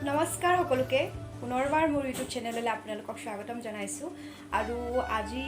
নমস্কাৰ সকলোকে পুনৰবাৰ মোৰ ইউটিউব চেনেললৈ আপোনালোকক স্বাগতম জনাইছোঁ আৰু আজি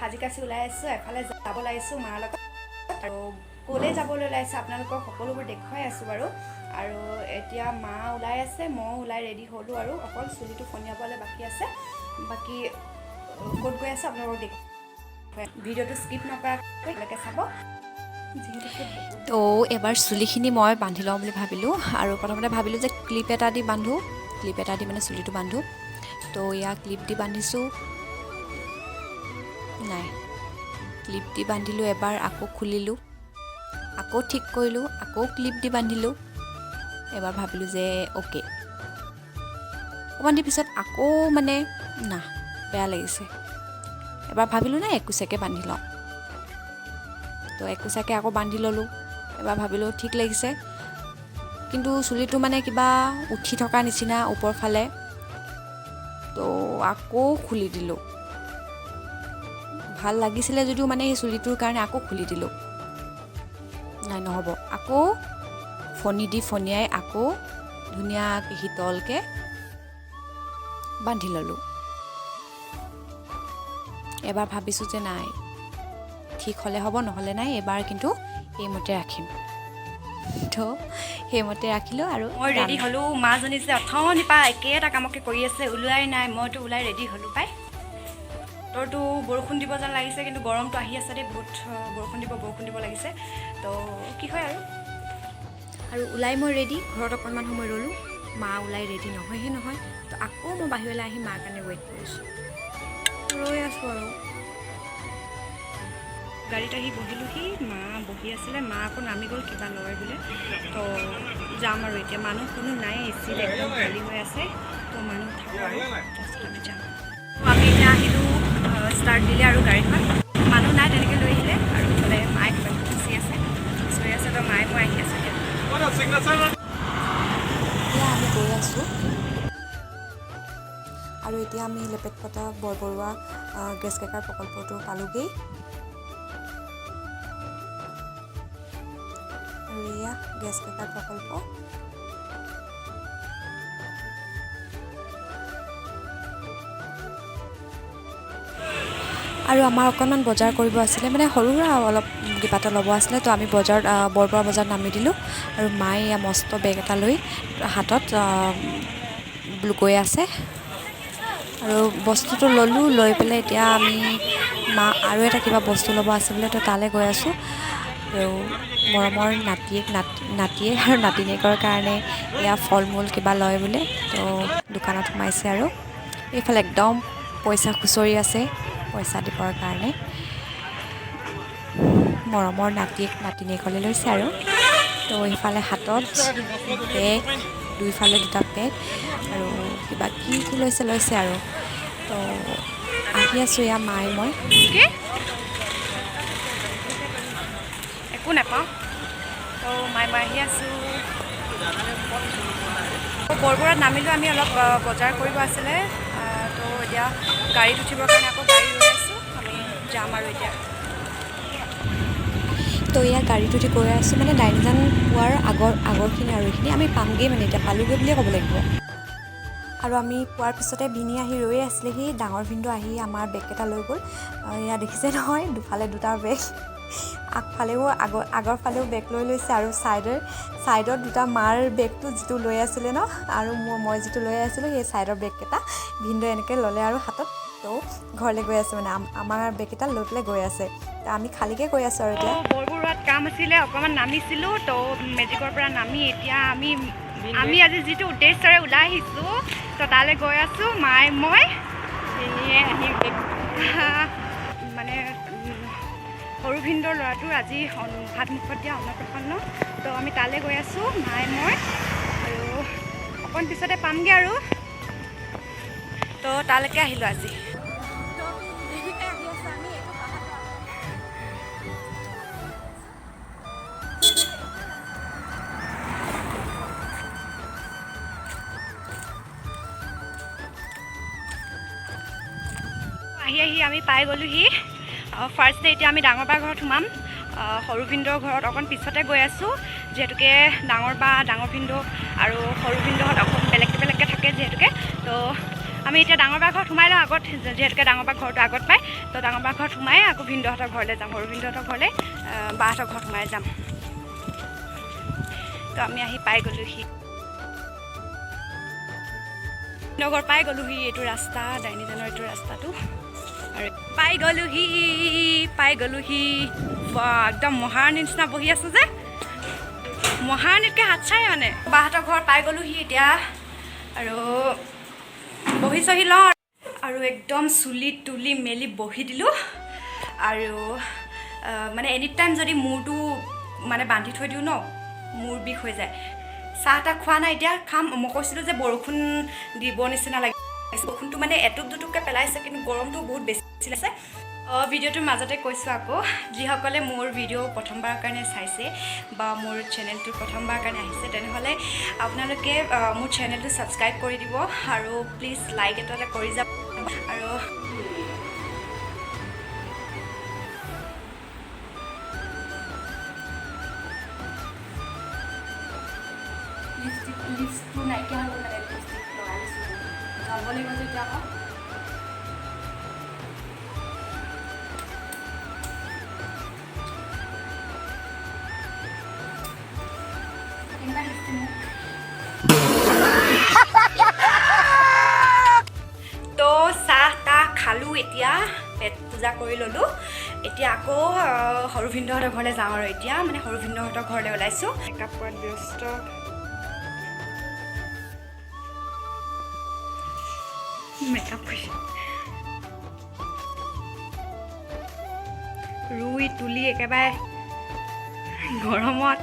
হাজিকাছি ওলাই আছোঁ এফালে যাব লাগিছোঁ মাৰ লগত আৰু ক'লৈ যাবলৈ ওলাইছোঁ আপোনালোকক সকলোবোৰ দেখুৱাই আছোঁ বাৰু আৰু এতিয়া মা ওলাই আছে মই ওলাই ৰেডি হ'লোঁ আৰু অকল চুলিটো ফনিয়াবলৈ বাকী আছে বাকী ক'ত গৈ আছে আপোনালোকক দেখুৱাই ভিডিঅ'টো স্কিপ নকৰাকৈ একেলগে চাব। তো এবাৰ চুলিখিনি মই বান্ধি লওঁ বুলি ভাবিলোঁ আৰু প্ৰথমতে ভাবিলোঁ যে ক্লিপ এটা দি বান্ধোঁ, ক্লিপ এটা দি মানে চুলিটো বান্ধোঁ। তো ইয়াক ক্লিপ দি বান্ধিছোঁ, নাই ক্লিপ দি বান্ধিলোঁ এবাৰ, আকৌ খুলিলোঁ, আকৌ ঠিক কৰিলোঁ, আকৌ ক্লিপ দি বান্ধিলোঁ। এবাৰ ভাবিলোঁ যে অ'কে, অকণমান দি পিছত আকৌ মানে না বেয়া লাগিছে, এবাৰ ভাবিলোঁ নাই একোচাকৈ বান্ধি লওঁ। তো একোচাকৈ আকৌ বান্ধি ল'লোঁ, এবাৰ ভাবিলোঁ ঠিক লাগিছে, কিন্তু চুলিটো মানে কিবা উঠি থকা নিচিনা ওপৰ ফালে। তো আকৌ খুলি দিলোঁ, ভাল লাগিছিলে যদিও মানে সেই চুলিটোৰ কাৰণে আকৌ খুলি দিলোঁ, নাই নহ'ব, আকৌ ফনিয়াই আকৌ ধুনীয়াকৈ শীতলকৈ বান্ধি ল'লোঁ। এবাৰ ভাবিছোঁ যে নাই ঠিক হ'লে হ'ব, নহ'লে নাই, এবাৰ কিন্তু সেইমতে ৰাখিম। তো সেইমতে ৰাখিলোঁ আৰু মই ৰেডি হ'লোঁ। মাজনী যে অথনিৰ পৰা একেটা কামকে কৰি আছে, ওলোৱাই নাই, মইতো ওলাই ৰেডি হ'লোঁ পাই। বতৰটো বৰষুণ দিব যেন লাগিছে, কিন্তু গৰমটো আহি আছে দেই, বহুত বৰষুণ দিব লাগিছে। তো কি হয় আৰু ওলাই মই ৰেডি, ঘৰত অকণমান সময় ৰ'লোঁ, মা ওলাই ৰেডি নহয়। তো আকৌ মই বাহিৰলৈ আহি মাৰ কাৰণে ৱেইট কৰিছোঁ, ৰৈ আছোঁ আৰু গাড়ীত আহি বহিলোঁহি, মা বহি আছিলে, মা আকৌ নামি গ'ল কিবা লয় বোলে। তো যাম আৰু এতিয়া মানুহ কোনো নাই, এচিত একদম খালী হৈ আছে, তো মানুহ থাকোঁ আৰু তাৰপিছত আমি যাম। আমি এতিয়া আহিলোঁ, ষ্টাৰ্ট দিলে আৰু গাড়ীখন, মানুহ নাই তেনেকৈ লৈ আহিলে আৰু ইফালে মায়ে কিবা খুচি আছে তো মায়ে মই আহি আছোঁ এতিয়া আমি গৈ আছোঁ আৰু এতিয়া আমি লেপেটকটা বৰবৰুৱা গেছ ক্ৰেকাৰ প্ৰকল্পটো পালোঁগৈ আৰু এয়া গেছ ক্ৰেকাৰ প্ৰকল্প। আৰু আমাৰ অকণমান বজাৰ কৰিব আছিলে, মানে সৰু সুৰা অলপ কিবা এটা ল'ব আছিলে, তো আমি বৰবৰুৱা বজাৰত নামি দিলোঁ আৰু মায়ে এয়া মস্ত বেগ এটা লৈ হাতত গৈ আছে আৰু বস্তুটো ল'লোঁ, লৈ পেলাই এতিয়া আমি মা আৰু এটা কিবা বস্তু ল'ব আছে বোলে, তো তালৈ গৈ আছোঁ। আৰু মৰমৰ নাতিয়ে আৰু নাতিনীয়েকৰ কাৰণে এয়া ফল মূল কিবা লয় বোলে, তো দোকানত সোমাইছে আৰু এইফালে একদম পইচা খুচৰি আছে পইচা দিবৰ কাৰণে। মৰমৰ নাতিনীয়েকলৈ লৈছে আৰু তো এইফালে হাতত বেগ, দুইফালে দুটা বেগ আৰু কিবা কি লৈছে আৰু তো আহি আছোঁ এয়া মায়ে মই একো নাপাওঁ। তো মায়ে মই আহি আছোঁ, বৰবৰুৱাত নামিলোঁ, আমি অলপ বজাৰ কৰিব আছিলে, তো এতিয়া গাড়ীত উঠিবৰ কাৰণে আকৌ গাড়ী ৰৈ আছোঁ, আমি যাম আৰু এতিয়া। তো এয়া গাড়ীত উঠি গৈ আছোঁ, মানে ডাইনিজান পোৱাৰ আগৰখিনি আৰু এইখিনি আমি পামগৈ, মানে এতিয়া পালোগৈ বুলিয়ে ক'ব লাগিব। আৰু আমি পোৱাৰ পিছতে ভিনি আহি ৰৈ আছিলেহি, ডাঙৰ ভিনটো আহি আমাৰ বেগকেইটা লৈ গ'ল। এয়া দেখিছে নহয়, দুফালে দুটা বেগ, আগফালেও আগৰ ফালেও বেগ লৈ লৈছে আৰু ছাইডত দুটা মাৰ বেগটো যিটো লৈ আছিলে ন, আৰু মই যিটো লৈ আছিলোঁ সেই ছাইডৰ বেগকেইটা ভিনটোৱে এনেকৈ ল'লে আৰু হাতত, তো ঘৰলৈ গৈ আছে, মানে আমাৰ বেগকেইটা লৈ পেলাই গৈ আছে। আমি খালীকৈ গৈ আছোঁ আৰু এতিয়া। বৰবৰুৱাত কাম আছিলে, অকণমান নামিছিলোঁ, তো মেজিকৰ পৰা নামি এতিয়া আমি আজি যিটো উদ্দেশ্যৰে ওলাই আহিছোঁ, তো তালৈ গৈ আছোঁ, মায়ে মই মানে সৰু ভিনদেউৰ ল'ৰাটোৰ আজি ভাত মুখত দিয়া অন্নপ্ৰসন্ন, তো আমি তালৈ গৈ আছোঁ মায়ে মই, আৰু অকণ পিছতে পামগৈ আৰু, তো তালৈকে আহিলোঁ আজি। আহি আমি পাই গ'লোহি ফাৰ্ষ্ট ডে। এতিয়া আমি ডাঙৰ বাৰ ঘৰত সোমাম, সৰু ভিনদেউৰ ঘৰত অকণ পিছতে গৈ আছোঁ, যিহেতুকে ডাঙৰ বা ডাঙৰ ভিনদেউ আৰু সৰু ভিনদেউহঁত অকণ বেলেগকৈ থাকে যিহেতুকে। তো আমি এতিয়া ডাঙৰ বা ঘৰত সোমাই লওঁ আগত, যিহেতুকে ডাঙৰ বা ঘৰটো আগত পায়। তো ডাঙৰ বা ঘৰত সোমাই আকৌ ভিনদেউহঁতৰ ঘৰলৈ যাম, সৰু ভিনদেউহঁতৰ ঘৰলৈ বাহঁতৰ ঘৰত সোমাই যাম। তো আমি আহি পাই গ'লোহি, নগৰ পাই গ'লোহি। এইটো ৰাস্তা ডাইনিজানৰ এইটো ৰাস্তাটো, আৰু পাই গ'লোহি। একদম মহাৰাণীৰ নিচিনা বহি আছোঁ যে, মহাৰাণীতকৈ হাত চাই মানে। বাহঁতৰ ঘৰত পাই গ'লোহি এতিয়া, আৰু বহি চহি লওঁ আৰু একদম চুলি তুলি মেলি বহি দিলোঁ। আৰু মানে এনি টাইম যদি মূৰটো মানে বান্ধি থৈ দিওঁ ন, মূৰ বিষ হৈ যায়। চাহ তাহ খোৱা নাই, এতিয়া খাম। মই কৈছিলোঁ যে বৰষুণ দিব নিচিনা লাগিছে, বৰষুণটো মানে এটুপ দুটুপকৈ পেলাইছে, কিন্তু গৰমটো বহুত বেছি আছে। ভিডিঅ'টোৰ মাজতে কৈছোঁ আকৌ, যিসকলে মোৰ ভিডিঅ' প্ৰথমবাৰৰ কাৰণে চাইছে বা মোৰ চেনেলটো প্ৰথমবাৰৰ কাৰণে আহিছে, তেনেহ'লে আপোনালোকে মোৰ চেনেলটো ছাবস্ক্ৰাইব কৰি দিব, আৰু প্লিজ লাইক এটা কৰি যাব। আৰু লিপষ্টিকটো নাইকিয়া হৈ গ'ল, মানে লিপষ্টিক লগাই লৈছোঁ, যাব লাগিব যে এতিয়া আকৌ। তো চাহ তাহ খালোঁ, এতিয়া পেট পূজা কৰি ল'লোঁ। এতিয়া আকৌ সৰু ভিনদেউহঁতৰ ঘৰলৈ যাওঁ, আৰু এতিয়া মানে সৰু ভিনদেউহঁতৰ ঘৰলৈ ওলাইছোঁ। মেকআপ কৰাত ব্যস্ত, মেকআপ কৰি ৰুই তুলি একেবাৰে গৰমত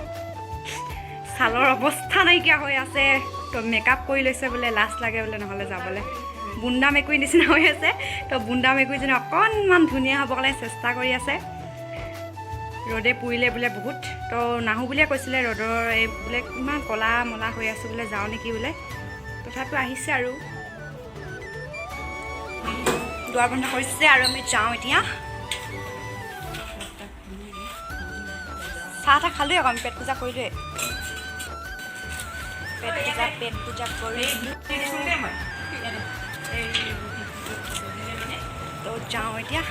ছালৰ অৱস্থা নাইকিয়া হৈ আছে। তো মেকআপ কৰি লৈছে বোলে, লাজ লাগে বোলে নহ'লে যাবলৈ। বুন্দা মেকুৰী নিচিনা হৈ আছে। তো বুন্দা মেকুৰীজনী অকণমান ধুনীয়া হ'বৰ কাৰণে চেষ্টা কৰি আছে। ৰ'দে পুৰিলে বোলে বহুত, তো নাহোঁ বুলিয়ে কৈছিলে। ৰ'দৰ এই বোলে ইমান ক'লা মলা হৈ আছোঁ বোলে, যাওঁ নেকি বোলে। তথাপিও আহিছে আৰু দুৱাৰ বন্ধ কৰিছে, আৰু আমি যাওঁ এতিয়া। চাহ তাহ খালোঁৱে, আকৌ আমি পেট পূজা কৰিলোৱে। পেট পূজা কৰি তো যাওঁ এতিয়া।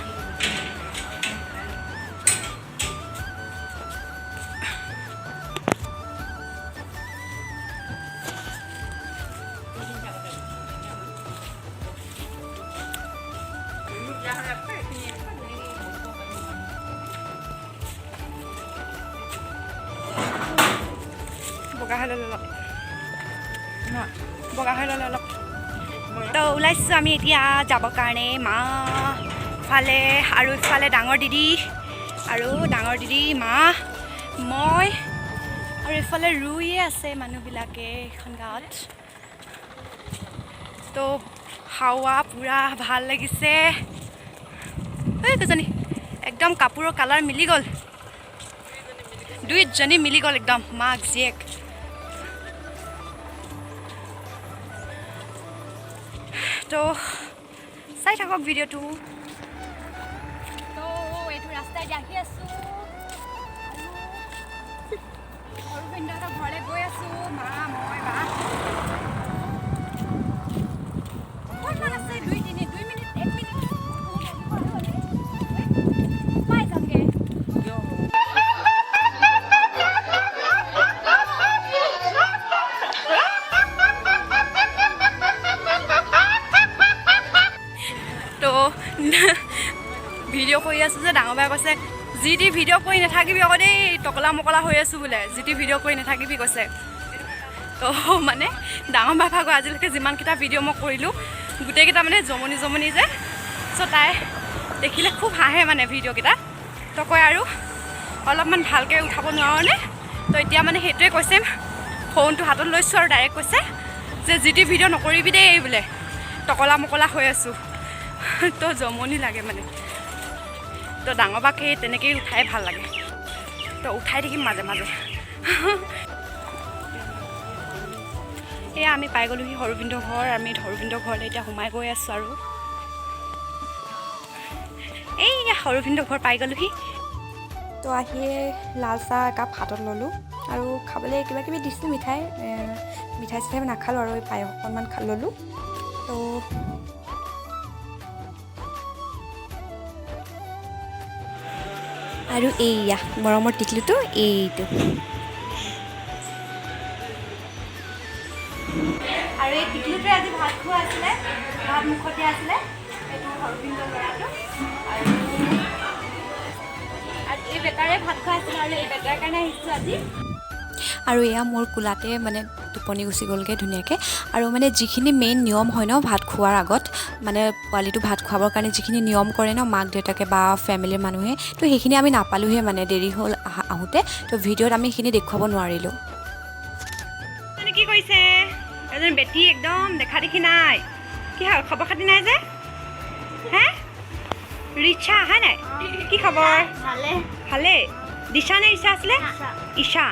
বগা হৈ ল'লে অলপ, বগা হৈ ল'লে অলপ। তো ওলাইছোঁ আমি এতিয়া যাবৰ কাৰণে মা ফালে, আৰু ইফালে ডাঙৰ দিদি, মা, মই, আৰু ইফালে ৰুইয়ে আছে মানুহবিলাকে এইখন গাঁৱত। তো হাৱা পূৰা ভাল লাগিছে। এই দুজনী একদম কাপোৰৰ কালাৰ মিলি গ'ল, দুইজনী মিলি গ'ল একদম, মাক জীয়েক। তো চাই থাকক ভিডিঅ'টো। তো এইটো ৰাস্তাই দি আহি আছোঁ, সৰু ভিনদেউহঁতৰ ঘৰলৈ গৈ আছোঁ। মা, মই, বা অকণমান আছে, 2 মিনিট 1 মিনিট পাই যামগৈ। তো ভিডিঅ' কৰি আছোঁ যে, ডাঙৰ বাই কৈছে যি টি ভিডিঅ' কৰি নাথাকিবি আকৌ দেই, টকলা মকলা হৈ আছোঁ বোলে, যি টি ভিডিঅ' কৰি নাথাকিবি কৈছে। তো মানে ডাঙৰ বাই ভাগৰ আজিলৈকে যিমানকেইটা ভিডিঅ' মই কৰিলোঁ, গোটেইকেইটা মানে জমনি যে। চ' তাই দেখিলে খুব হাঁহে মানে ভিডিঅ'কেইটা। তো কয় আৰু অলপমান ভালকৈ উঠাব নোৱাৰনে? তো এতিয়া মানে সেইটোৱে কৈছে, ফোনটো হাতত লৈছোঁ আৰু ডাইৰেক্ট কৈছে যে যি টি ভিডিঅ' নকৰিবি দেই বোলে, টকলা মকলা হৈ আছোঁ। তো জমনি লাগে মানে। তো ডাঙৰ বাক সেই তেনেকৈয়ে উঠাই ভাল লাগে, তো উঠাই থাকিম মাজে মাজে। এয়া আমি পাই গ'লোহি সৰু ভিনদেউৰ ঘৰ। আমি সৰু ভিনদেউৰ ঘৰলৈ এতিয়া সোমাই গৈ আছোঁ, আৰু এইয়া সৰু ভিনদেউৰ ঘৰ পাই গ'লোহি। তো আহিয়ে লাল চাহ একাপ হাতত ল'লোঁ, আৰু খাবলৈ কিবা কিবি দিছিল মিঠাই চিঠাই নাখালোঁ আৰু এই পায়স অকণমান ল'লোঁ তো আৰু এইয়া গৰমৰ টিকলিটো এইটো আৰু এই টিকলিটোৱে আজি ভাত খোৱা আছিলে ভাত মুখত দিয়া আছিলে এইটো হৰপিন্দৰ ল'ৰাটো আৰু এই বেটাৰে ভাত খোৱা আছিলে আৰু এই বেটাৰ কাৰণে আহিছোঁ আজি আৰু এয়া মোৰ কোলাতে মানে টোপনি গুচি গ'লগৈ ধুনীয়াকৈ আৰু মানে যিখিনি মেইন নিয়ম হয় ন ভাত খোৱাৰ আগত মানে পোৱালিটো ভাত খুৱাবৰ কাৰণে যিখিনি নিয়ম কৰে ন মাক দেউতাকে বা ফেমিলিৰ মানুহে তো সেইখিনি আমি নাপালোঁহে মানে দেৰি হ'ল আহোঁতে তো ভিডিঅ'ত আমি সেইখিনি দেখুৱাব নোৱাৰিলোঁ কি কৰিছে এজন বেটি একদম দেখা দেখি নাই কি হ'ল খবৰ খাতি নাই যে হে ৰিচা আহা নাই কি খবৰ ভালে দিশা নে ইশা আছিলে ইশা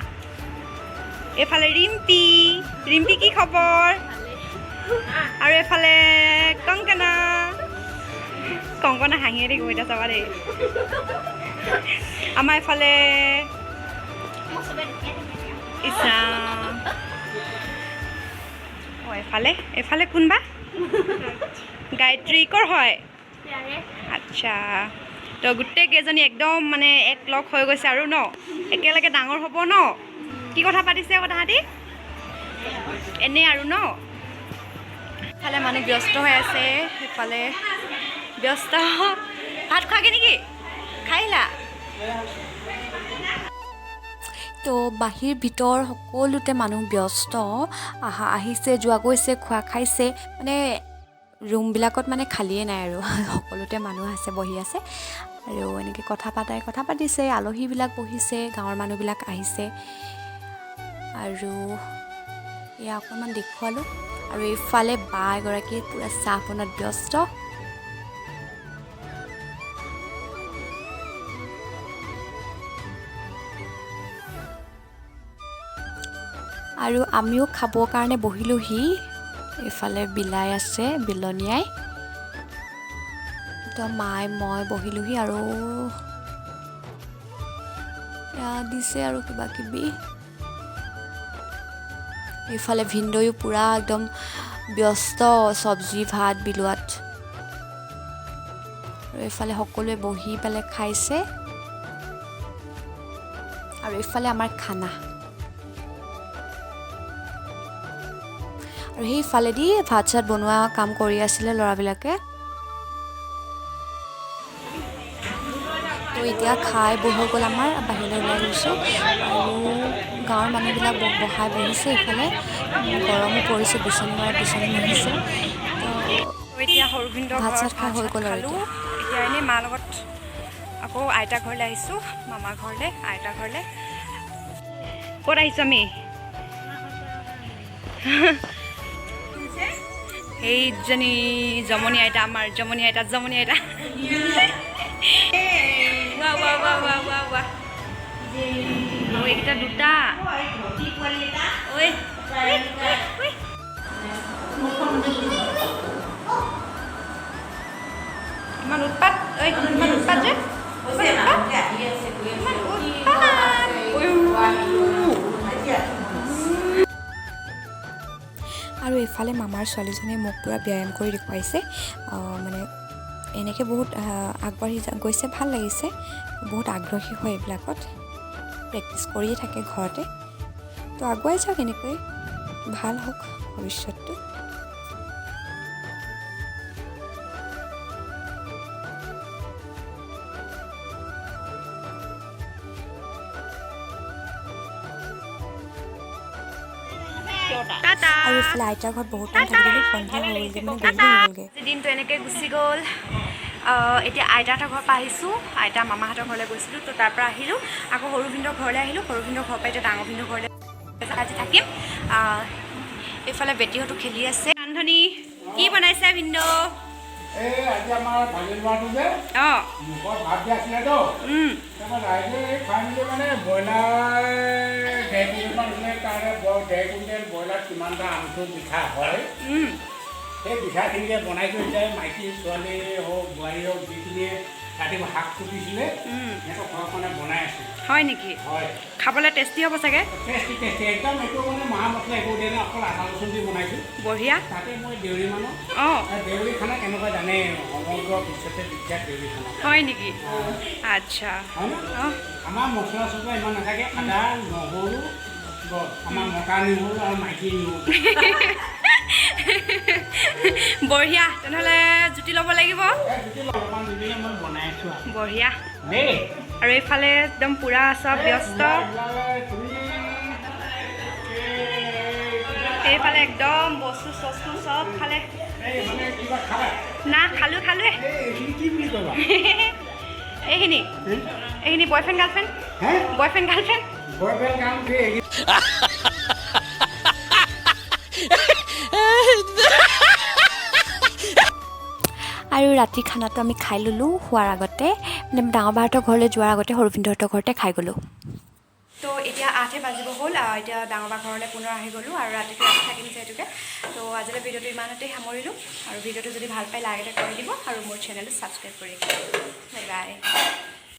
এইফালে ৰিম্পি কি খবৰ আৰু এইফালে কংকনা হাঁহিয়ে দেই গৈ চাবা দেই আমাৰ এইফালে ইশা এইফালে কোনবা গায়ত্ৰী কৰ হয় আচ্ছা তো গোটেই কেইজনী একদম মানে এক লগ হৈ গৈছে আৰু ন একেলগে ডাঙৰ হ'ব ন কি কথা পাতিছে তাহাঁতি এনেই আৰু ন ইফালে মানুহ ব্যস্ত হৈ আছে সেইফালে ব্যস্ত ভাত খোৱাগে নেকি খাই আহিলা তো বাহিৰ ভিতৰ সকলোতে মানুহ ব্যস্ত আহিছে যোৱা গৈছে খোৱা খাইছে মানে ৰুমবিলাকত মানে খালিয়ে নাই আৰু সকলোতে মানুহ আছে বহি আছে আৰু এনেকৈ কথা পাতিছে আলহীবিলাক বহিছে গাঁৱৰ মানুহবিলাক আহিছে আৰু এয়া অকণমান দেখুৱালোঁ আৰু এইফালে বা এগৰাকী পূৰা চাহ বনোৱাত ব্যস্ত আৰু আমিও খাবৰ কাৰণে বহিলোহি এইফালে বিলাই আছে বিলনীয়াই তো মায়ে মই বহিলোহি আৰু দিছে আৰু কিবা কিবি এইফালে ভিনদৈও পূৰা একদম ব্যস্ত চব্জি ভাত বিলোৱাত আৰু এইফালে সকলোৱে বহি পেলাই খাইছে আৰু এইফালে আমাৰ খানা আৰু সেইফালেদি ভাত চাত বনোৱা কাম কৰি আছিলে ল'ৰাবিলাকে তো এতিয়া খাই বহি গ'ল আমাৰ বাহিৰলৈ ওলাই গৈছোঁ আৰু গাঁৱৰ মানুহবিলাক বহাই বহিছে এইফালে গৰমো পৰিছে বিচনী বহিছে তো এতিয়া সৰুভিন্দৰ ভাত চাত খাই হৈ গ'ল আৰু এতিয়া এনেই মাৰ লগত আকৌ আইতা ঘৰলৈ আহিছোঁ মামাৰ ঘৰলৈ আইতা ঘৰলৈ ক'ত আহিছোঁ আমি সেইজনী জমনি আইতা আমাৰ জমনি আইতা এইকেইটা দুটা ঐ ইমান উৎপাত যে আৰু এইফালে মামাৰ ছোৱালীজনীয়ে মোক পূৰা ব্যায়াম কৰি দেখুৱাইছে মানে এনেকৈ বহুত আগবাঢ়ি গৈছে ভাল লাগিছে বহুত আগ্ৰহী হয় এইবিলাকত প্ৰেক্টিচ কৰিয়ে থাকে ঘৰতে তো আগুৱাই যাওক এনেকৈ ভাল হওক ভৱিষ্যতটো আৰু এইফালে আইতাৰ ঘৰত বহুত টাইম থাকিলোঁ সন্ধিয়া হৈ গ'লগৈ মানে গধূলি হৈ গ'লগৈ দিনটো এনেকৈ গুচি গ'ল এতিয়া আইতাহঁতৰ ঘৰৰ পৰা আহিছোঁ আইতা মামাহঁতৰ ঘৰলৈ গৈছিলোঁ তো তাৰ পৰা আহিলোঁ আকৌ সৰু ভিন্দৰ ঘৰলৈ আহিলোঁ সৰু ভিন্দৰ ঘৰৰ পৰা এতিয়া ডাঙৰ ভিন্দৰ ঘৰলৈ আজি থাকিম এইফালে বেটীহঁতো খেলি আছে ৰান্ধনি কি বনাইছে ভিন্দ আজি আমাৰ ভাগিন ল'ৰাটো যে মুখত ভাত দিয়া আছিলেতো ৰাইজে খাই মেলি মানে ব্ৰইলাৰ 1.5 কুইণ্টেলমান আছিলে কাৰণে 1.5 কুইণ্টেল ব্ৰইলাৰ কিমানটা আমঠু পিঠা হয় সেই পিঠাখিনিকে বনাইছোঁ এতিয়া মাইকী ছোৱালী হওক বোৱাৰী হওক যিখিনিয়ে ৰাতিপুৱা শাক কুটিছিলে সিহঁতৰ ঘৰখনে বনাই আছোঁ হয় নেকি হয় খাবলৈ টেষ্টি হ'ব চাগে টেষ্টি টেষ্টি একদম এইটো মানে মা মছলা একো দিয়া নাই অকল আদা ৰচুন দি বনাইছোঁ বঢ়িয়া তাতে মই দেউৰী মানুহ অঁ আৰু দেউৰী খানা কেনেকুৱা জানে সমগ্ৰ বিশ্বতে বিখ্যাত দেউৰী খানা হয় নেকি আচ্ছা হয় ন অঁ আমাৰ মছলা চছলা ইমান নাথাকে আদা নহৰু আমাৰ মতা নহৰু আৰু মাইকী নহৰু বঢ়িয়া তেনেহ'লে জুতি ল'ব লাগিব অলপমান দি পিনে মই বনাই আছোঁ আৰু বঢ়িয়া দেই আৰু এইফালে একদম পূৰা চব ব্যস্ত এইফালে একদম বস্তু চস্তু চব খালে কিবা খাবা না খালোৱে এইখিনি কি বুলি ক'বা এইখিনি বয়ফ্ৰেণ্ড গাৰ্লফ্ৰেণ্ড হে বয়ফ্ৰেণ্ড গাৰ্লফ্ৰেণ্ড বয়ফ্ৰেণ্ড কাম কি আৰু ৰাতিৰ খানাটো আমি খাই ল'লোঁ শোৱাৰ আগতে মানে ডাঙৰ বাহঁতৰ ঘৰলৈ যোৱাৰ আগতে সৰু ভিনদেউহঁতৰ ঘৰতে খাই গ'লোঁ তো এতিয়া 8 বাজিব হ'ল এতিয়া ডাঙৰ বা ঘৰলৈ পুনৰ আহি গ'লোঁ আৰু ৰাতিটো ৰাতি থাকিম যিহেতুকে তো আজিলৈ ভিডিঅ'টো ইমানতেই সামৰিলোঁ আৰু ভিডিঅ'টো যদি ভাল পায় লাইক এটা কৰি দিব আৰু মোৰ চেনেলটো ছাবস্ক্ৰাইব কৰি ৰাখিব বাই বাই